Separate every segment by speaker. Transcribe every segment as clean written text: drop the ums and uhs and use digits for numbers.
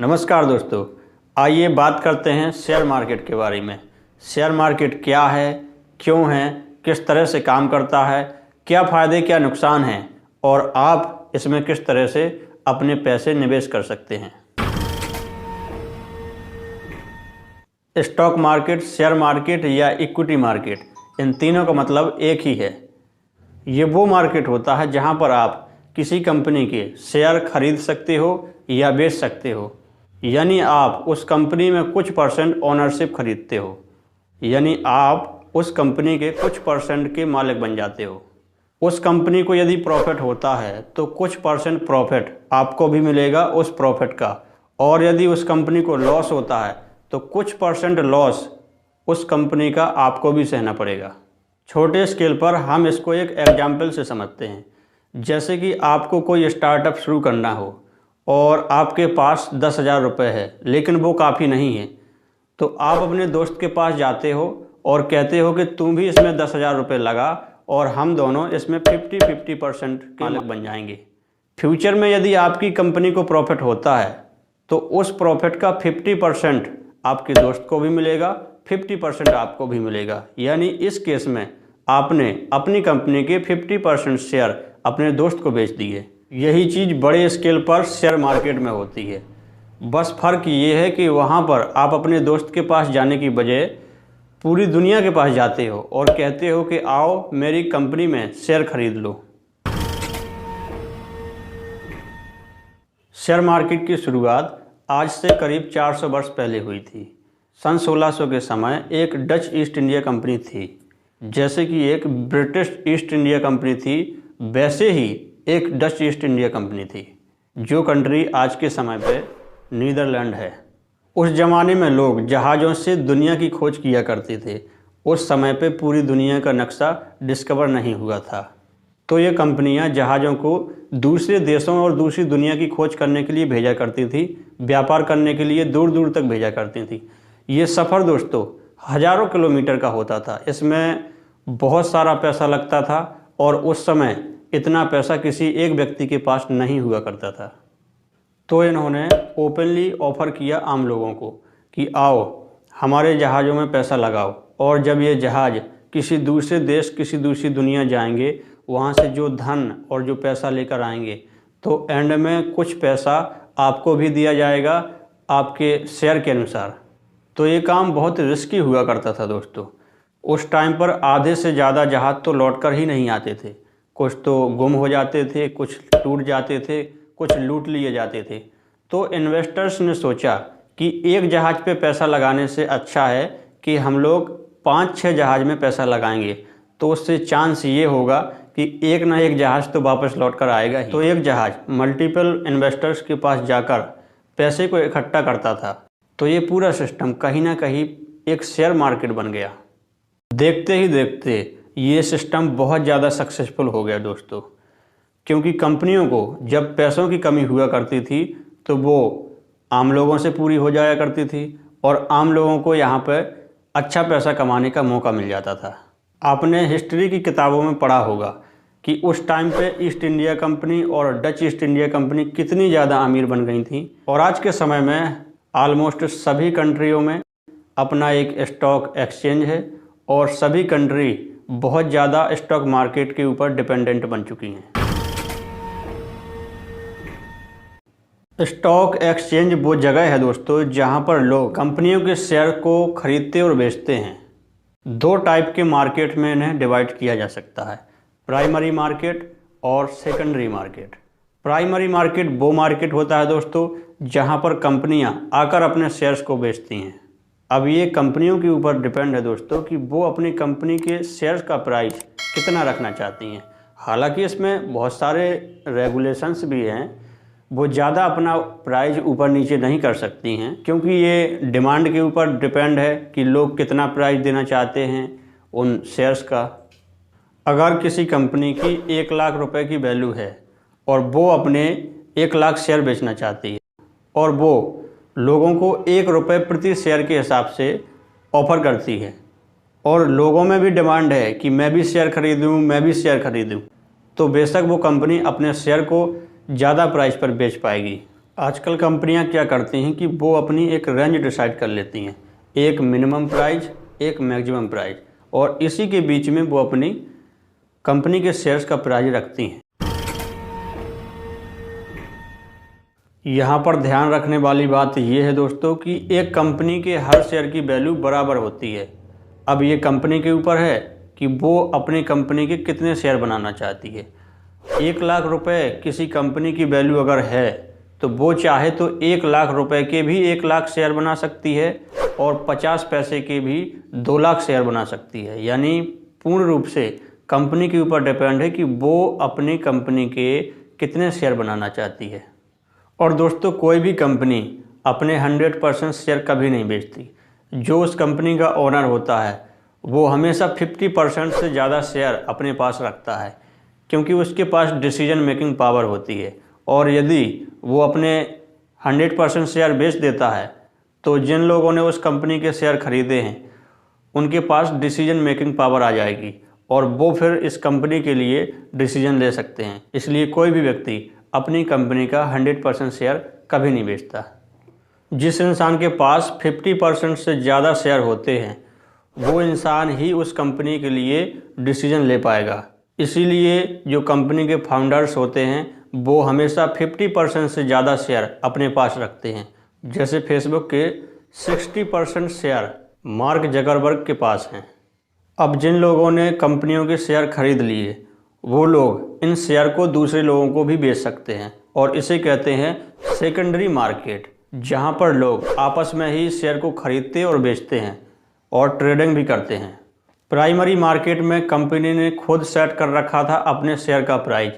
Speaker 1: नमस्कार दोस्तों, आइए बात करते हैं शेयर मार्केट के बारे में। शेयर मार्केट क्या है, क्यों है, किस तरह से काम करता है, क्या फ़ायदे क्या नुकसान हैं और आप इसमें किस तरह से अपने पैसे निवेश कर सकते हैं। स्टॉक मार्केट, शेयर मार्केट या इक्विटी मार्केट, इन तीनों का मतलब एक ही है। ये वो मार्केट होता है जहाँ पर आप किसी कंपनी के शेयर खरीद सकते हो या बेच सकते हो, यानी आप उस कंपनी में कुछ परसेंट ओनरशिप खरीदते हो, यानी आप उस कंपनी के कुछ परसेंट के मालिक बन जाते हो। उस कंपनी को यदि प्रॉफिट होता है तो कुछ परसेंट प्रॉफिट आपको भी मिलेगा उस प्रॉफिट का, और यदि उस कंपनी को लॉस होता है तो कुछ परसेंट लॉस उस कंपनी का आपको भी सहना पड़ेगा। छोटे स्केल पर हम इसको एक एग्जाम्पल से समझते हैं। जैसे कि आपको कोई स्टार्टअप शुरू करना हो और आपके पास 10,000 रुपये है, लेकिन वो काफ़ी नहीं है, तो आप अपने दोस्त के पास जाते हो और कहते हो कि तुम भी इसमें 10,000 रुपये लगा और हम दोनों इसमें 50-50% के मालिक बन जाएंगे। फ्यूचर में यदि आपकी कंपनी को प्रॉफिट होता है तो उस प्रॉफिट का 50% आपके दोस्त को भी मिलेगा, 50% आपको भी मिलेगा। यानी इस केस में आपने अपनी कंपनी के 50% शेयर अपने दोस्त को बेच दिए। यही चीज़ बड़े स्केल पर शेयर मार्केट में होती है। बस फ़र्क ये है कि वहाँ पर आप अपने दोस्त के पास जाने की बजाय पूरी दुनिया के पास जाते हो और कहते हो कि आओ मेरी कंपनी में शेयर खरीद लो। शेयर मार्केट की शुरुआत आज से करीब 400 वर्ष पहले हुई थी। सन 1600 के समय एक डच ईस्ट इंडिया कंपनी थी। जैसे कि एक ब्रिटिश ईस्ट इंडिया कंपनी थी, वैसे ही एक डच ईस्ट इंडिया कंपनी थी, जो कंट्री आज के समय पे नीदरलैंड है। उस ज़माने में लोग जहाज़ों से दुनिया की खोज किया करते थे। उस समय पे पूरी दुनिया का नक्शा डिस्कवर नहीं हुआ था, तो ये कंपनियां जहाज़ों को दूसरे देशों और दूसरी दुनिया की खोज करने के लिए भेजा करती थी, व्यापार करने के लिए दूर दूर तक भेजा करती थी। ये सफ़र दोस्तों हज़ारों किलोमीटर का होता था, इसमें बहुत सारा पैसा लगता था और उस समय इतना पैसा किसी एक व्यक्ति के पास नहीं हुआ करता था। तो इन्होंने ओपनली ऑफ़र किया आम लोगों को कि आओ हमारे जहाज़ों में पैसा लगाओ, और जब ये जहाज़ किसी दूसरे देश, किसी दूसरी दुनिया जाएंगे, वहाँ से जो धन और जो पैसा लेकर आएंगे तो एंड में कुछ पैसा आपको भी दिया जाएगा आपके शेयर के अनुसार। तो ये काम बहुत रिस्की हुआ करता था दोस्तों। उस टाइम पर आधे से ज़्यादा जहाज़ तो लौट कर ही नहीं आते थे। कुछ तो गुम हो जाते थे, कुछ टूट जाते थे, कुछ लूट लिए जाते थे। तो इन्वेस्टर्स ने सोचा कि एक जहाज़ पे पैसा लगाने से अच्छा है कि हम लोग 5-6 जहाज़ में पैसा लगाएंगे, तो उससे चांस ये होगा कि एक ना एक जहाज़ तो वापस लौट कर आएगा ही। तो एक जहाज़ मल्टीपल इन्वेस्टर्स के पास जाकर पैसे को इकट्ठा करता था। तो ये पूरा सिस्टम कहीं ना कहीं एक शेयर मार्केट बन गया। देखते ही देखते ये सिस्टम बहुत ज़्यादा सक्सेसफुल हो गया दोस्तों, क्योंकि कंपनियों को जब पैसों की कमी हुआ करती थी तो वो आम लोगों से पूरी हो जाया करती थी और आम लोगों को यहाँ पर अच्छा पैसा कमाने का मौका मिल जाता था। आपने हिस्ट्री की किताबों में पढ़ा होगा कि उस टाइम पे ईस्ट इंडिया कंपनी और डच ईस्ट इंडिया कंपनी कितनी ज़्यादा अमीर बन गई थी, और आज के समय में ऑलमोस्ट सभी कंट्रियों में अपना एक स्टॉक एक्सचेंज है और सभी कंट्री बहुत ज़्यादा स्टॉक मार्केट के ऊपर डिपेंडेंट बन चुकी हैं। स्टॉक एक्सचेंज वो जगह है दोस्तों जहां पर लोग कंपनियों के शेयर को खरीदते और बेचते हैं। दो टाइप के मार्केट में इन्हें डिवाइड किया जा सकता है, प्राइमरी मार्केट और सेकेंडरी मार्केट। प्राइमरी मार्केट वो मार्केट होता है दोस्तों जहां पर कंपनियां आकर अपने शेयर्स को बेचती हैं। अब ये कंपनियों के ऊपर डिपेंड है दोस्तों कि वो अपनी कंपनी के शेयर्स का प्राइस कितना रखना चाहती हैं। हालांकि इसमें बहुत सारे रेगुलेशंस भी हैं, वो ज़्यादा अपना प्राइस ऊपर नीचे नहीं कर सकती हैं, क्योंकि ये डिमांड के ऊपर डिपेंड है कि लोग कितना प्राइस देना चाहते हैं उन शेयर्स का। अगर किसी कंपनी की 1 लाख रुपए की वैल्यू है और वो अपने 1 लाख शेयर बेचना चाहती है और वो लोगों को 1 रुपये प्रति शेयर के हिसाब से ऑफ़र करती है, और लोगों में भी डिमांड है कि मैं भी शेयर खरीदूं, मैं भी शेयर खरीदूं, तो बेशक वो कंपनी अपने शेयर को ज़्यादा प्राइस पर बेच पाएगी। आजकल कंपनियां क्या करती हैं कि वो अपनी एक रेंज डिसाइड कर लेती हैं, एक मिनिमम प्राइस, एक मैक्सिमम प्राइस, और इसी के बीच में वो अपनी कंपनी के शेयर्स का प्राइस रखती हैं। यहाँ पर ध्यान रखने वाली बात ये है दोस्तों कि एक कंपनी के हर शेयर की वैल्यू बराबर होती है। अब ये कंपनी के ऊपर है कि वो अपनी कंपनी के कितने शेयर बनाना चाहती है। 1 लाख रुपए किसी कंपनी की वैल्यू अगर है तो वो चाहे तो 1 लाख रुपए के भी 1 लाख शेयर बना सकती है और 50 पैसे के भी 2 लाख शेयर बना सकती है। यानी पूर्ण रूप से कंपनी के ऊपर डिपेंड है कि वो अपनी कंपनी के कितने शेयर बनाना चाहती है। और दोस्तों, कोई भी कंपनी अपने 100% शेयर कभी नहीं बेचती। जो उस कंपनी का ओनर होता है वो हमेशा 50% से ज़्यादा शेयर अपने पास रखता है, क्योंकि उसके पास डिसीजन मेकिंग पावर होती है। और यदि वो अपने 100% शेयर बेच देता है तो जिन लोगों ने उस कंपनी के शेयर खरीदे हैं उनके पास डिसीजन मेकिंग पावर आ जाएगी और वो फिर इस कंपनी के लिए डिसीजन ले सकते हैं। इसलिए कोई भी व्यक्ति अपनी कंपनी का 100% शेयर कभी नहीं बेचता। जिस इंसान के पास 50% से ज़्यादा शेयर होते हैं वो इंसान ही उस कंपनी के लिए डिसीजन ले पाएगा। इसीलिए जो कंपनी के फाउंडर्स होते हैं वो हमेशा 50% से ज़्यादा शेयर अपने पास रखते हैं। जैसे फेसबुक के 60% शेयर मार्क जकरबर्ग के पास हैं। अब जिन लोगों ने कंपनियों के शेयर खरीद लिए वो लोग इन शेयर को दूसरे लोगों को भी बेच सकते हैं और इसे कहते हैं सेकेंडरी मार्केट, जहां पर लोग आपस में ही शेयर को खरीदते और बेचते हैं और ट्रेडिंग भी करते हैं। प्राइमरी मार्केट में कंपनी ने खुद सेट कर रखा था अपने शेयर का प्राइस,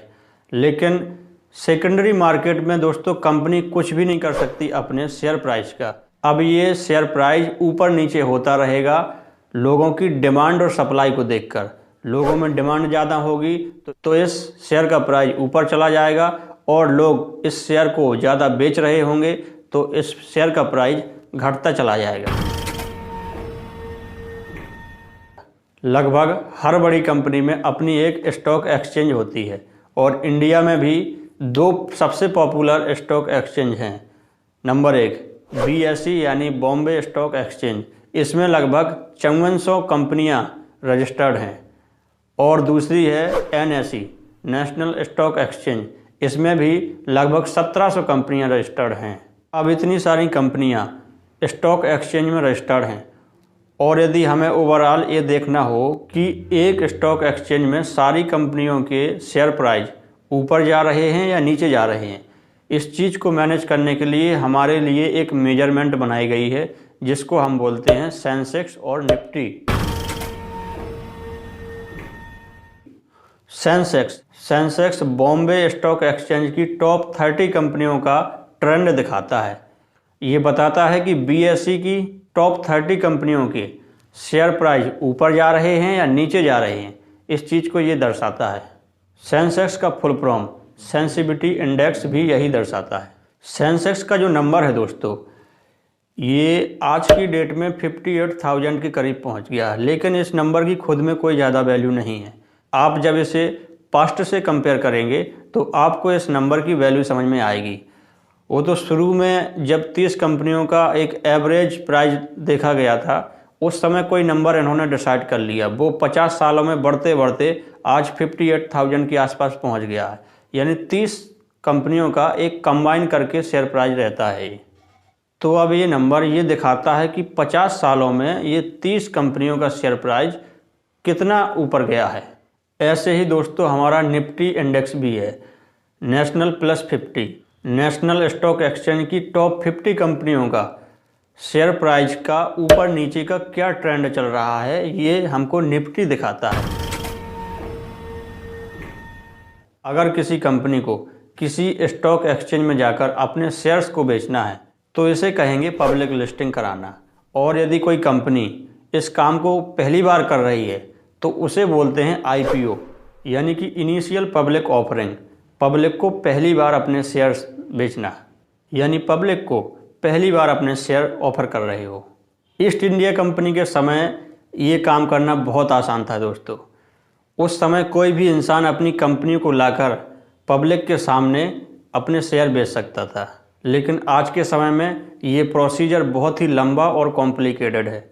Speaker 1: लेकिन सेकेंडरी मार्केट में दोस्तों कंपनी कुछ भी नहीं कर सकती अपने शेयर प्राइस का। अब ये शेयर प्राइस ऊपर नीचे होता रहेगा लोगों की डिमांड और सप्लाई को देखकर। लोगों में डिमांड ज़्यादा होगी तो इस शेयर का प्राइस ऊपर चला जाएगा और लोग इस शेयर को ज़्यादा बेच रहे होंगे तो इस शेयर का प्राइस घटता चला जाएगा। लगभग हर बड़ी कंपनी में अपनी एक स्टॉक एक्सचेंज होती है और इंडिया में भी 2 सबसे पॉपुलर स्टॉक एक्सचेंज हैं। नंबर 1 BSE यानी बॉम्बे स्टॉक एक्सचेंज, इसमें लगभग 5400 कंपनियां रजिस्टर्ड हैं। और दूसरी है NSE नेशनल स्टॉक एक्सचेंज, इसमें भी लगभग 1700 कंपनियां रजिस्टर्ड हैं। अब इतनी सारी कंपनियां स्टॉक एक्सचेंज में रजिस्टर्ड हैं और यदि हमें ओवरऑल ये देखना हो कि एक स्टॉक एक्सचेंज में सारी कंपनियों के शेयर प्राइस ऊपर जा रहे हैं या नीचे जा रहे हैं, इस चीज़ को मैनेज करने के लिए हमारे लिए एक मेजरमेंट बनाई गई है जिसको हम बोलते हैं सेंसेक्स और Nifty. Sensex Bombay stock exchange की टॉप 30 कंपनियों का ट्रेंड दिखाता है। ये बताता है कि BSE की टॉप 30 कंपनियों के शेयर प्राइस ऊपर जा रहे हैं या नीचे जा रहे हैं, इस चीज़ को ये दर्शाता है। सेंसेक्स का फुल फॉर्म सेंसिटिविटी इंडेक्स भी यही दर्शाता है। सेंसेक्स का जो नंबर है दोस्तों, ये आज की डेट में 58,000 के करीब पहुंच गया है, लेकिन इस नंबर की खुद में कोई ज़्यादा वैल्यू नहीं है। आप जब इसे पास्ट से कंपेयर करेंगे तो आपको इस नंबर की वैल्यू समझ में आएगी। वो तो शुरू में जब 30 कंपनियों का एक एवरेज प्राइस देखा गया था उस समय कोई नंबर इन्होंने डिसाइड कर लिया। वो 50 सालों में बढ़ते बढ़ते आज 58,000 के आसपास पहुंच गया है। यानी 30 कंपनियों का एक कंबाइन करके शेयर प्राइस रहता है। तो अब ये नंबर ये दिखाता है कि 50 सालों में ये 30 कंपनियों का शेयर प्राइस कितना ऊपर गया है। ऐसे ही दोस्तों हमारा निफ्टी इंडेक्स भी है, national plus 50, national stock exchange की टॉप 50 कंपनियों का शेयर प्राइस का ऊपर नीचे का क्या ट्रेंड चल रहा है ये हमको निफ्टी दिखाता है। अगर किसी कंपनी को किसी स्टॉक एक्सचेंज में जाकर अपने शेयर्स को बेचना है तो इसे कहेंगे पब्लिक लिस्टिंग कराना। और यदि कोई कंपनी इस काम को पहली बार कर रही है तो उसे बोलते हैं IPO यानी कि इनिशियल पब्लिक ऑफरिंग। पब्लिक को पहली बार अपने शेयर्स बेचना, यानी पब्लिक को पहली बार अपने शेयर ऑफर कर रहे हो। ईस्ट इंडिया कंपनी के समय ये काम करना बहुत आसान था दोस्तों। उस समय कोई भी इंसान अपनी कंपनी को लाकर पब्लिक के सामने अपने शेयर बेच सकता था। लेकिन आज के समय में ये प्रोसीजर बहुत ही लंबा और कॉम्प्लिकेटेड है,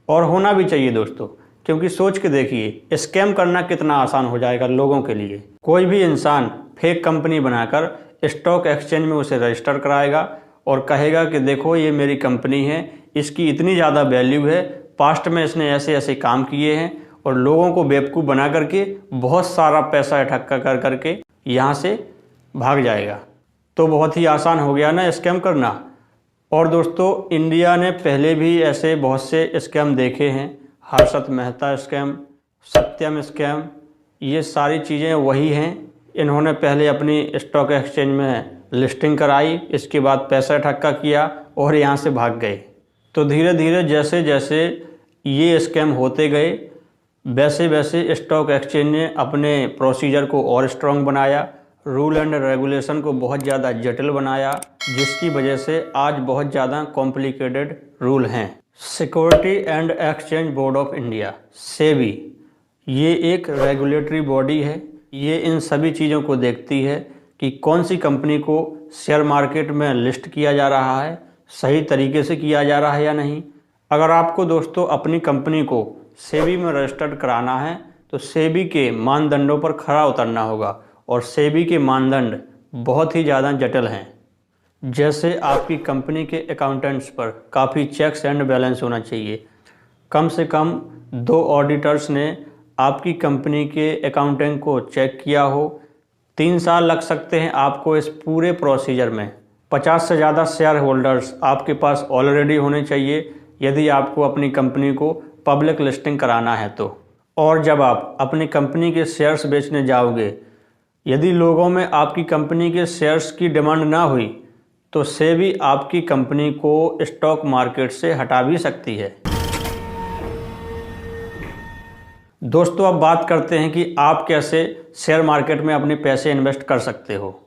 Speaker 1: और होना भी चाहिए दोस्तों, क्योंकि सोच के देखिए स्कैम करना कितना आसान हो जाएगा लोगों के लिए। कोई भी इंसान फेक कंपनी बनाकर स्टॉक एक्सचेंज में उसे रजिस्टर कराएगा और कहेगा कि देखो ये मेरी कंपनी है, इसकी इतनी ज़्यादा वैल्यू है, पास्ट में इसने ऐसे ऐसे काम किए हैं, और लोगों को बेवकूफ़ बना करके बहुत सारा पैसा इकट्ठा कर करके यहाँ से भाग जाएगा। तो बहुत ही आसान हो गया ना स्कैम करना। और दोस्तों, इंडिया ने पहले भी ऐसे बहुत से स्कैम देखे हैं। हर्षद मेहता स्कैम, सत्यम स्कैम, ये सारी चीज़ें वही हैं। इन्होंने पहले अपनी स्टॉक एक्सचेंज में लिस्टिंग कराई, इसके बाद पैसा इकट्ठा किया और यहाँ से भाग गए। तो धीरे धीरे जैसे जैसे ये स्कैम होते गए, वैसे वैसे स्टॉक एक्सचेंज ने अपने प्रोसीजर को और स्ट्रॉन्ग बनाया, रूल एंड रेगुलेशन को बहुत ज़्यादा जटिल बनाया, जिसकी वजह से आज बहुत ज़्यादा कॉम्प्लिकेटेड रूल हैं। Security and exchange board of India, SEBI, ये एक रेगुलेटरी बॉडी है। ये इन सभी चीज़ों को देखती है कि कौन सी कंपनी को शेयर मार्केट में लिस्ट किया जा रहा है, सही तरीके से किया जा रहा है या नहीं। अगर आपको दोस्तों अपनी कंपनी को सेबी में रजिस्टर्ड कराना है तो सेबी के मानदंडों पर खरा उतरना होगा, और सेबी के मानदंड बहुत ही ज़्यादा जटिल हैं। जैसे आपकी कंपनी के अकाउंटेंट्स पर काफ़ी चेक्स एंड बैलेंस होना चाहिए। कम से कम 2 ऑडिटर्स ने आपकी कंपनी के अकाउंटिंग को चेक किया हो। 3 साल लग सकते हैं आपको इस पूरे प्रोसीजर में। 50 से ज़्यादा शेयर होल्डर्स आपके पास ऑलरेडी होने चाहिए यदि आपको अपनी कंपनी को पब्लिक लिस्टिंग कराना है तो। और जब आप अपनी कंपनी के शेयर्स बेचने जाओगे, यदि लोगों में आपकी कंपनी के शेयर्स की डिमांड ना हुई तो सेबी आपकी कंपनी को स्टॉक मार्केट से हटा भी सकती है। दोस्तों, अब बात करते हैं कि आप कैसे शेयर मार्केट में अपने पैसे इन्वेस्ट कर सकते हो।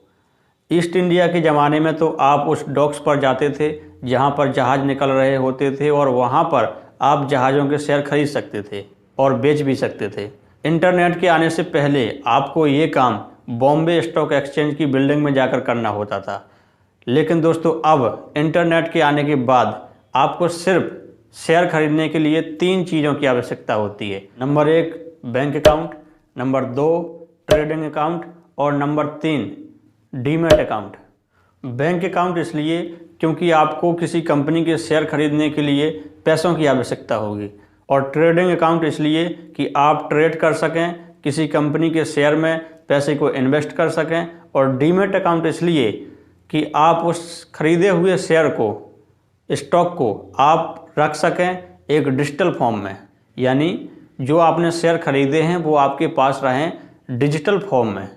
Speaker 1: ईस्ट इंडिया के ज़माने में तो आप उस डॉक्स पर जाते थे जहां पर जहाज़ निकल रहे होते थे, और वहां पर आप जहाज़ों के शेयर खरीद सकते थे और बेच भी सकते थे। इंटरनेट के आने से पहले आपको ये काम बॉम्बे स्टॉक एक्सचेंज की बिल्डिंग में जाकर करना होता था। लेकिन दोस्तों, अब इंटरनेट के आने के बाद आपको सिर्फ शेयर खरीदने के लिए 3 चीज़ों की आवश्यकता होती है। Number 1 bank account, number 2 trading account, और number 3 demat account. Bank account इसलिए क्योंकि आपको किसी कंपनी के शेयर खरीदने के लिए पैसों की आवश्यकता होगी, और ट्रेडिंग अकाउंट इसलिए कि आप ट्रेड कर सकें, किसी कंपनी के शेयर में पैसे को इन्वेस्ट कर सकें, और डीमैट अकाउंट इसलिए कि आप उस खरीदे हुए शेयर को, स्टॉक को आप रख सकें एक डिजिटल फॉर्म में, यानी जो आपने शेयर खरीदे हैं वो आपके पास रहें डिजिटल फॉर्म में।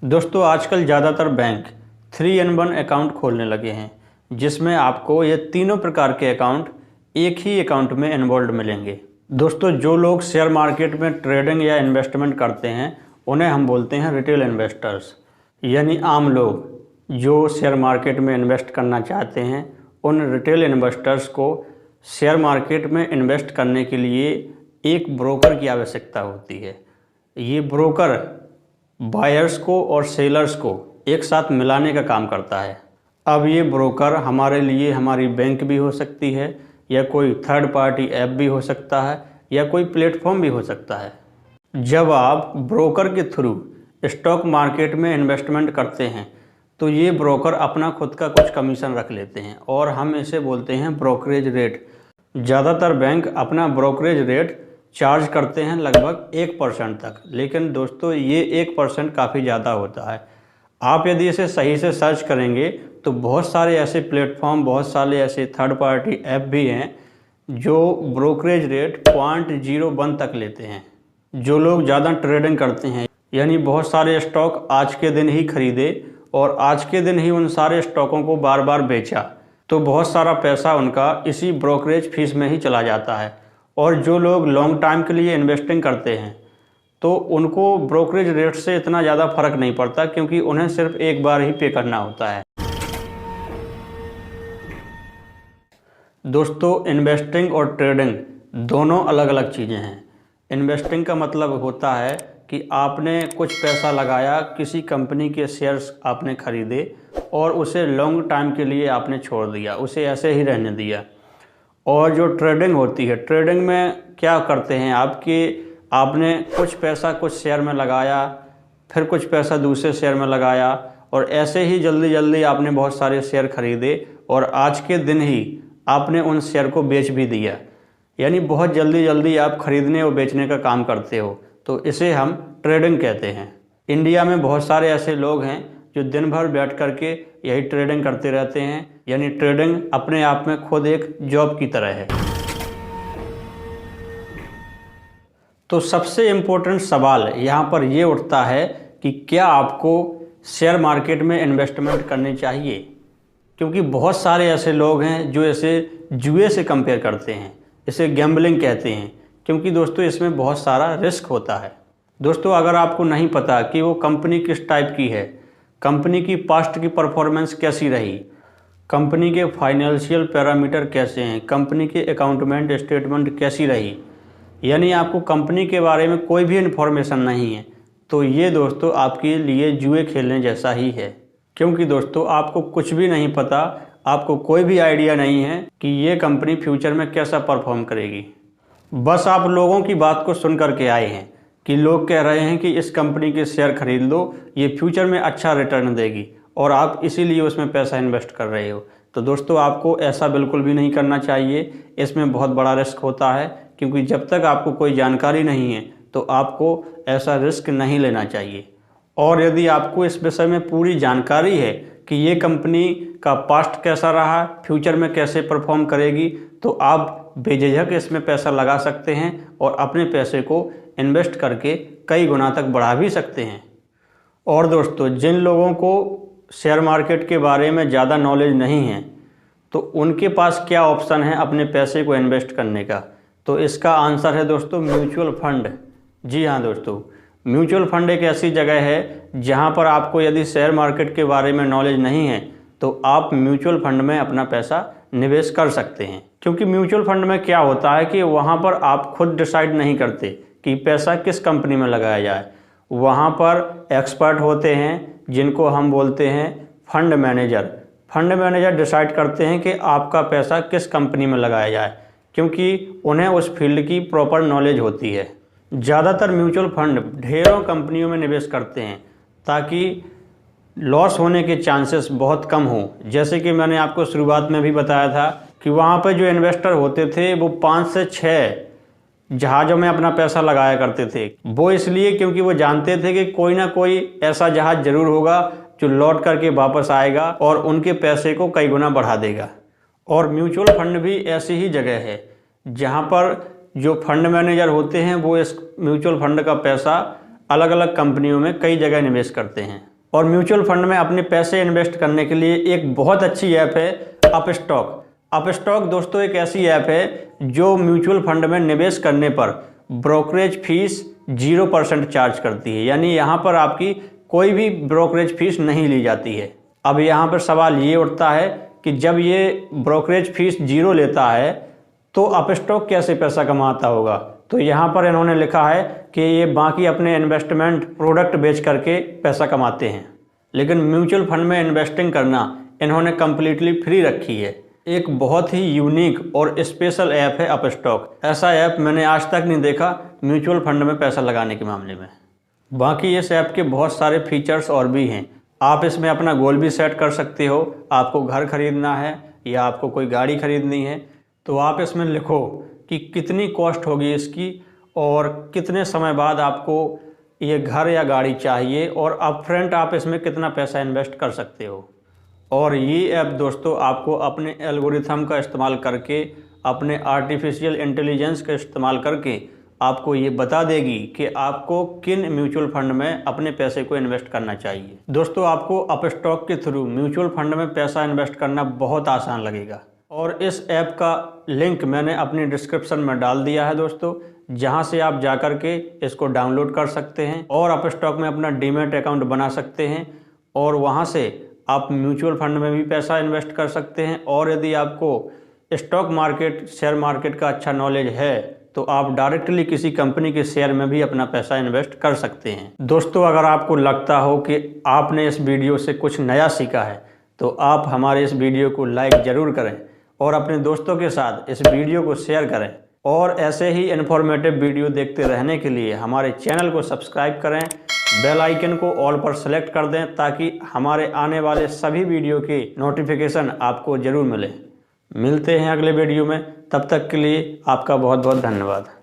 Speaker 1: दोस्तों, आजकल ज़्यादातर बैंक 3-in-1 अकाउंट खोलने लगे हैं, जिसमें आपको ये तीनों प्रकार के अकाउंट एक ही अकाउंट में इन्वॉल्व मिलेंगे। दोस्तों, जो लोग शेयर मार्केट में ट्रेडिंग या इन्वेस्टमेंट करते हैं उन्हें हम बोलते हैं रिटेल इन्वेस्टर्स, यानी आम लोग जो शेयर मार्केट में इन्वेस्ट करना चाहते हैं। उन रिटेल इन्वेस्टर्स को शेयर मार्केट में इन्वेस्ट करने के लिए एक ब्रोकर की आवश्यकता होती है। ये ब्रोकर बायर्स को और सेलर्स को एक साथ मिलाने का काम करता है। अब ये ब्रोकर हमारे लिए हमारी बैंक भी हो सकती है, या कोई थर्ड पार्टी ऐप भी हो सकता है, या कोई प्लेटफॉर्म भी हो सकता है। जब आप ब्रोकर के थ्रू स्टॉक मार्केट में इन्वेस्टमेंट करते हैं तो ये ब्रोकर अपना खुद का कुछ कमीशन रख लेते हैं, और हम इसे बोलते हैं ब्रोकरेज रेट। ज़्यादातर बैंक अपना ब्रोकरेज रेट चार्ज करते हैं लगभग 1% तक, लेकिन दोस्तों ये 1% काफ़ी ज़्यादा होता है। आप यदि इसे सही से सर्च करेंगे तो बहुत सारे ऐसे प्लेटफॉर्म, बहुत सारे ऐसे थर्ड पार्टी ऐप भी हैं जो ब्रोकरेज रेट 0.01 तक लेते हैं। जो लोग ज़्यादा ट्रेडिंग करते हैं, यानी बहुत सारे स्टॉक आज के दिन ही खरीदे और आज के दिन ही उन सारे स्टॉकों को बार बार बेचा, तो बहुत सारा पैसा उनका इसी ब्रोकरेज फीस में ही चला जाता है। और जो लोग लॉन्ग टाइम के लिए इन्वेस्टिंग करते हैं तो उनको ब्रोकरेज रेट से इतना ज़्यादा फर्क नहीं पड़ता, क्योंकि उन्हें सिर्फ एक बार ही पे करना होता है। दोस्तों, इन्वेस्टिंग और ट्रेडिंग दोनों अलग अलग चीज़ें हैं। इन्वेस्टिंग का मतलब होता है कि आपने कुछ पैसा लगाया, किसी कंपनी के शेयर्स आपने खरीदे और उसे लॉन्ग टाइम के लिए आपने छोड़ दिया, उसे ऐसे ही रहने दिया। और जो ट्रेडिंग होती है, ट्रेडिंग में क्या करते हैं आप कि आपने कुछ पैसा कुछ शेयर में लगाया, फिर कुछ पैसा दूसरे शेयर में लगाया और ऐसे ही जल्दी जल्दी आपने बहुत सारे शेयर खरीदे और आज के दिन ही आपने उन शेयर को बेच भी दिया। यानी बहुत जल्दी जल्दी आप खरीदने और बेचने का काम करते हो, तो इसे हम ट्रेडिंग कहते हैं। इंडिया में बहुत सारे ऐसे लोग हैं जो दिन भर बैठ करके यही ट्रेडिंग करते रहते हैं। यानी ट्रेडिंग अपने आप में खुद एक जॉब की तरह है। तो सबसे इम्पोर्टेंट सवाल यहाँ पर ये उठता है कि क्या आपको शेयर मार्केट में इन्वेस्टमेंट करनी चाहिए, क्योंकि बहुत सारे ऐसे लोग हैं जो इसे जुए से कंपेयर करते हैं, इसे गैम्बलिंग कहते हैं, क्योंकि दोस्तों इसमें बहुत सारा रिस्क होता है। दोस्तों अगर आपको नहीं पता कि वो कंपनी किस टाइप की है, कंपनी की पास्ट की परफॉर्मेंस कैसी रही, कंपनी के फाइनेंशियल पैरामीटर कैसे हैं, कंपनी के अकाउंटमेंट स्टेटमेंट कैसी रही, यानी आपको कंपनी के बारे में कोई भी इन्फॉर्मेशन नहीं है, तो ये दोस्तों आपके लिए जुए खेलने जैसा ही है। क्योंकि दोस्तों आपको कुछ भी नहीं पता, आपको कोई भी आइडिया नहीं है कि ये कंपनी फ्यूचर में कैसा परफॉर्म करेगी। बस आप लोगों की बात को सुन करके आए हैं कि लोग कह रहे हैं कि इस कंपनी के शेयर खरीद लो, ये फ्यूचर में अच्छा रिटर्न देगी, और आप इसीलिए उसमें पैसा इन्वेस्ट कर रहे हो। तो दोस्तों आपको ऐसा बिल्कुल भी नहीं करना चाहिए, इसमें बहुत बड़ा रिस्क होता है, क्योंकि जब तक आपको कोई जानकारी नहीं है तो आपको ऐसा रिस्क नहीं लेना चाहिए। और यदि आपको इस विषय में पूरी जानकारी है कि ये कंपनी का पास्ट कैसा रहा, फ्यूचर में कैसे परफॉर्म करेगी, तो आप बेझिझक इसमें पैसा लगा सकते हैं और अपने पैसे को इन्वेस्ट करके कई गुना तक बढ़ा भी सकते हैं। और दोस्तों जिन लोगों को शेयर मार्केट के बारे में ज़्यादा नॉलेज नहीं है, तो उनके पास क्या ऑप्शन है अपने पैसे को इन्वेस्ट करने का, तो इसका आंसर है दोस्तों म्यूचुअल फंड। जी हाँ दोस्तों, म्यूचुअल फंड एक ऐसी जगह है जहाँ पर आपको यदि शेयर मार्केट के बारे में नॉलेज नहीं है तो आप म्यूचुअल फंड में अपना पैसा निवेश कर सकते हैं। क्योंकि म्यूचुअल फंड में क्या होता है कि वहाँ पर आप खुद डिसाइड नहीं करते कि पैसा किस कंपनी में लगाया जाए, वहाँ पर एक्सपर्ट होते हैं जिनको हम बोलते हैं fund manager. Fund manager decide करते हैं कि आपका पैसा किस कंपनी में लगाया जाए, क्योंकि उन्हें उस फील्ड की प्रॉपर नॉलेज होती है। ज़्यादातर म्यूचुअल फंड ढेरों कंपनियों में निवेश करते हैं ताकि लॉस होने के चांसेस बहुत कम हो। जैसे कि मैंने आपको शुरुआत में भी बताया था कि वहाँ पर जो इन्वेस्टर होते थे वो 5 से 6 जहाज़ों में अपना पैसा लगाया करते थे। वो इसलिए क्योंकि वो जानते थे कि कोई ना कोई ऐसा जहाज़ जरूर होगा जो लौट करके वापस आएगा और उनके पैसे को कई गुना बढ़ा देगा। और म्यूचुअल फंड भी ऐसी ही जगह है जहाँ पर जो फंड मैनेजर होते हैं वो इस म्यूचुअल फंड का पैसा अलग अलग कंपनियों में कई जगह निवेश करते हैं। और म्यूचुअल फंड में अपने पैसे इन्वेस्ट करने के लिए एक बहुत अच्छी ऐप है अपस्टॉक। अपस्टॉक दोस्तों एक ऐसी ऐप है जो म्यूचुअल फंड में निवेश करने पर ब्रोकरेज फीस 0% चार्ज करती है, यानी यहाँ पर आपकी कोई भी ब्रोकरेज फीस नहीं ली जाती है। अब यहाँ पर सवाल ये उठता है कि जब ये ब्रोकरेज फीस 0 लेता है तो अपस्टॉक कैसे पैसा कमाता होगा। तो यहाँ पर इन्होंने लिखा है कि ये बाकी अपने इन्वेस्टमेंट प्रोडक्ट बेच करके पैसा कमाते हैं, लेकिन म्यूचुअल फंड में इन्वेस्टिंग करना इन्होंने कम्प्लीटली फ्री रखी है। एक बहुत ही यूनिक और स्पेशल ऐप है अपस्टॉक। ऐसा ऐप मैंने आज तक नहीं देखा म्यूचुअल फंड में पैसा लगाने के मामले में। बाकी इस ऐप के बहुत सारे फीचर्स और भी हैं। आप इसमें अपना गोल भी सेट कर सकते हो। आपको घर खरीदना है या आपको कोई गाड़ी खरीदनी है तो आप इसमें लिखो कि कितनी कॉस्ट होगी इसकी और कितने समय बाद आपको ये घर या गाड़ी चाहिए और अपफ्रंट आप इसमें कितना पैसा इन्वेस्ट कर सकते हो। और ये ऐप दोस्तों आपको अपने एल्गोरिथम का इस्तेमाल करके, अपने आर्टिफिशियल इंटेलिजेंस का इस्तेमाल करके आपको ये बता देगी कि आपको किन म्यूचुअल फंड में अपने पैसे को इन्वेस्ट करना चाहिए। दोस्तों आपको अपस्टॉक के थ्रू म्यूचुअल फंड में पैसा इन्वेस्ट करना बहुत आसान लगेगा और इस ऐप का लिंक मैंने अपनी डिस्क्रिप्शन में डाल दिया है दोस्तों, जहां से आप जाकर के इसको डाउनलोड कर सकते हैं और अपस्टॉक में अपना डीमैट अकाउंट बना सकते हैं और वहां से आप म्यूचुअल फंड में भी पैसा इन्वेस्ट कर सकते हैं। और यदि आपको स्टॉक मार्केट, शेयर मार्केट का अच्छा नॉलेज है तो आप डायरेक्टली किसी कंपनी के शेयर में भी अपना पैसा इन्वेस्ट कर सकते हैं। दोस्तों, अगर आपको लगता हो कि आपने इस वीडियो से कुछ नया सीखा है तो आप हमारे इस वीडियो को लाइक ज़रूर करें और अपने दोस्तों के साथ इस वीडियो को शेयर करें। और ऐसे ही इन्फॉर्मेटिव वीडियो देखते रहने के लिए हमारे चैनल को सब्सक्राइब करें, बेल आइकन को ऑल पर सेलेक्ट कर दें ताकि हमारे आने वाले सभी वीडियो की नोटिफिकेशन आपको ज़रूर मिले। मिलते हैं अगले वीडियो में, तब तक के लिए आपका बहुत बहुत धन्यवाद।